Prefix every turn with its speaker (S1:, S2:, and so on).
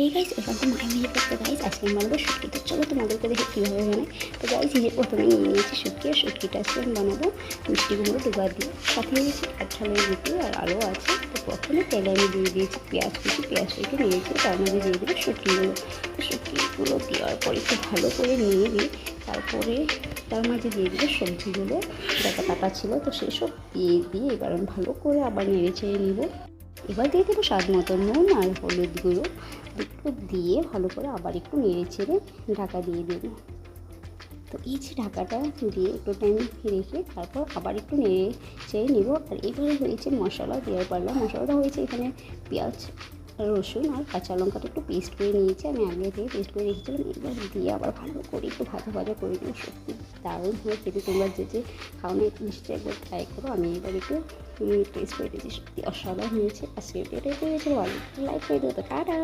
S1: এই guys welcome to my video. তো guys আজকে আমি বানাবো শুটকি। তো চলো তোমাদেরকে দেখে কীভাবে বানাই। তো গাইস এই যে প্রথমে নিয়ে নিয়েছি শুটকি, আর শুটকিটা আজকে আমি বানাবো মিষ্টি কুমড়ো ডুবা দিয়ে। সাথে নিয়েছি কাঁঠালের গুঁটি আর আলু আছে। তো প্রথমে তেলে আমি দিয়ে দিয়েছি পেঁয়াজ কুচি, পেঁয়াজটাকে নিয়েছি, তার মধ্যে দিয়ে দিই শুটকিগুলো। তো শুটকিগুলো দেওয়ার পরে একটু ভালো করে নিয়ে দিই। তারপরে তার মাঝে দিয়ে দিই সবজিগুলো যেটা কাটা ছিল, তো সেসব দিয়ে এবার আমি ভালো করে আবার নেড়ে চেড়ে নিব। এবার দিয়ে দেবো স্বাদ মতো নুন আর হলুদ গুঁড়ো, একটু দিয়ে ভালো করে আবার একটু নেড়ে চেড়ে ঢাকা দিয়ে দেবো। তো এই যে ঢাকাটা দিয়ে একটু টাইম রেখে তারপর আবার একটু নেড়ে চেড়ে নেব। আর এবারে হয়েছে মশলা দেওয়ার পারলাম। মশলাটা হয়েছে এখানে পেঁয়াজ, রসুন আর কাঁচা লঙ্কাটা একটু পেস্ট করে নিয়েছি, আমি আগে থেকে পেস্ট করে রেখেছিলাম। এবার দিয়ে আবার ভালো করে একটু ভাজা ভাজা করে দিই। সত্যি দারুণ হয়ে খেতে, তোমরা যে খাওয়ানো নিশ্চয়ই একবার ট্রাই করো। আমি এবার একটু টেস্ট করে দিয়েছি, সত্যি অসাধারণ হয়েছে। আজকে এটাই করেছি, ভালো লাইক করে দেবো। তো টাটা।